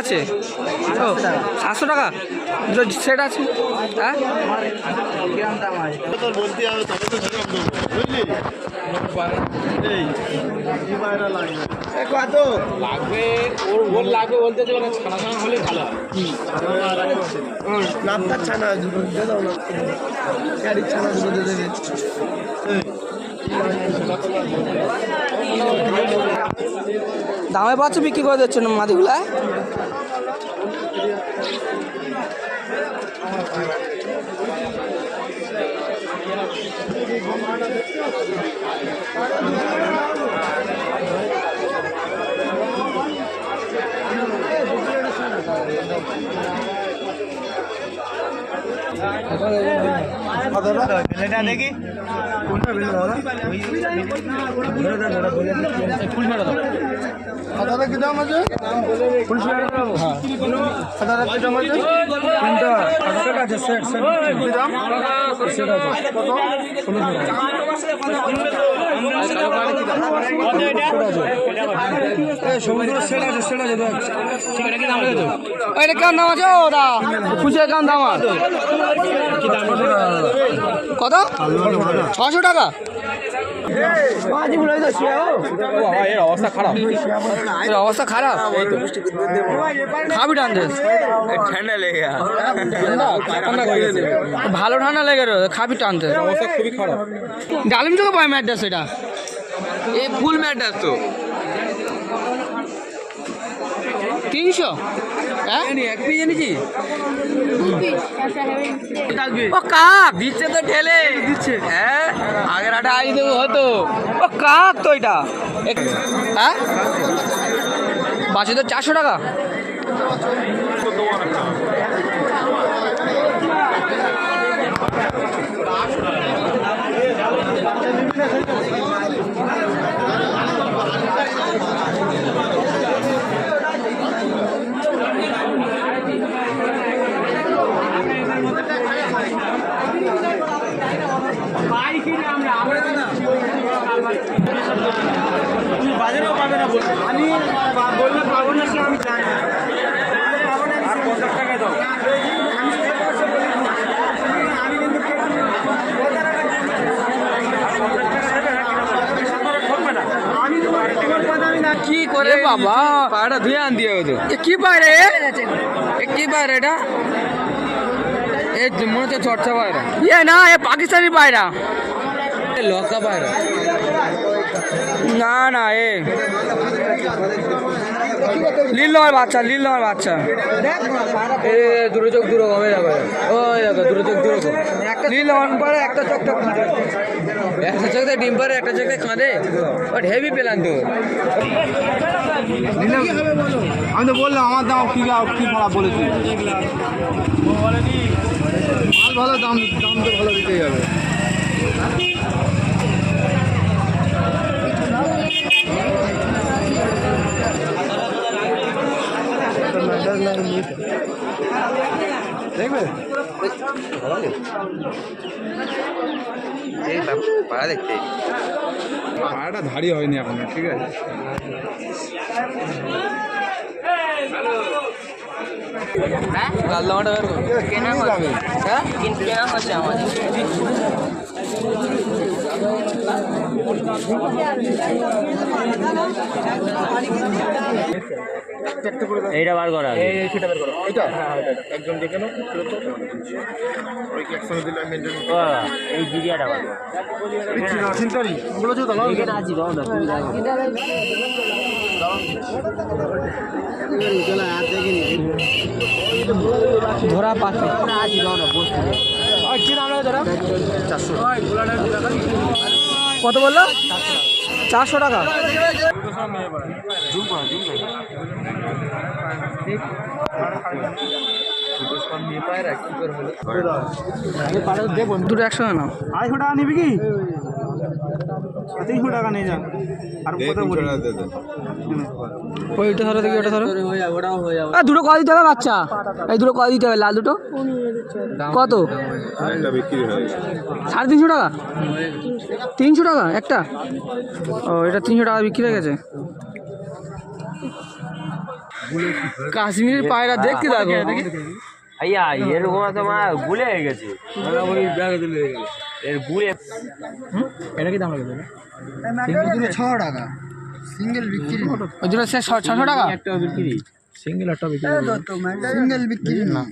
আছে 700 টাকা সেট আছে। হ্যাঁ কত লাগবে ওর লাগবে বলতে ছানা ছানা হলে ভালো হয়। নামতার ছানা গাড়ির ছানা দেবে। দামে পাচ্ছ বিক্রি করে দিচ্ছ না মাদিগুলা? দেখি খাতাটা কি দাম আছে? খাতাটা কি দাম আছে? খাতাটা আছে সেট সেট কি দাম? সেট আছে কত? 1600 সমুদ্র সেট আছে সেট আছে দেখ সেটা কি দাম আছে? তো এটা কেমন দাম আছে ওটা খুচরা কেমন দাম আছে? কত? 600 টাকা। অবস্থা খারাপ অবস্থা খারাপ খাবি টানতে ঠান্ডা লেগে ভালো ঠান্ডা লেগে খাবি টানতে অবস্থা খুবই খারাপ। ডালিম থেকে পাই ম্যাডাস এটা এই ফুল ম্যাডাস তো 300। হ্যাঁ এক পিস এনেছি ও কাপ দিচ্ছে তো ঢেলে দিচ্ছে। হ্যাঁ আগের আটা আই দেবো হতো ও কাপ তো এটা। হ্যাঁ বাসে তো 400 টাকা। বাজারেও পাবে না আমি বললে পাবো না সে আমি জানি আর 50 টাকা দাও। কি করে বাবা পায়রা ধুয়ে আন দিয়ে হতো। কি পায়রা কি পায়রা এটা? এই মনে হচ্ছে চর্চা পায়রা ইয়ে না এ পাকিস্তানি পায়রা লতা পায়রা না না এ লীল নেওয়ার বাচ্চা এ দূরে চোখ দূরে কমে যাবে ওই দেখো দূরে চোখ দূরে লীল নেওয়ার পরে একটা চোখ একটা চোখে ডিম পারে একটা চোখে কাঁদে বাট হেভি পেলাম তো। আমি তো বললাম আমার দাম কি খারাপ বলেছি মাল ভালো দাম তো ভালো দিতেই হবে। দেখবে পাড়া দেখতে পাড়াটা ধারি হয়নি এখন ঠিক আছে। লাল দামাটা বের করো কেনা হবে। হ্যাঁ কেনা হচ্ছে আমাদের এইটা বার করা সেটা বের করো এইটা একজন দেখে নাও এই জিরিয়াটা বার ধরা পাখি কি দাম লাগে ধরা 400 কত বললো? 400 টাকা। জুম করা দুটো 100 না 250 টাকা নিবি কি 300 টাকা নিয়ে যান আর কত বলি ওইটা ধরো দেখি, ওটা ধরো। দুটো কয় দিতে হবে বাচ্চা? এই দুটো কয় দিতে হবে লাল দুটো? কত? 350 টাকা? 300 টাকা একটা? ও এটা 300 টাকা বিক্রি হয়ে গেছে। কাশ্মীরের পায়রা দেখতে থাকো। আইয়া এরকম তোমার গুলে হয়ে গেছে এর গুলে। এটা কি দাম লাগবে? 6 টাকা সিঙ্গেল বিক্রি ওই দুটো 600 টাকা একটা বিক্রি সিঙ্গেল একটা বিক্রি সিঙ্গেল বিক্রি না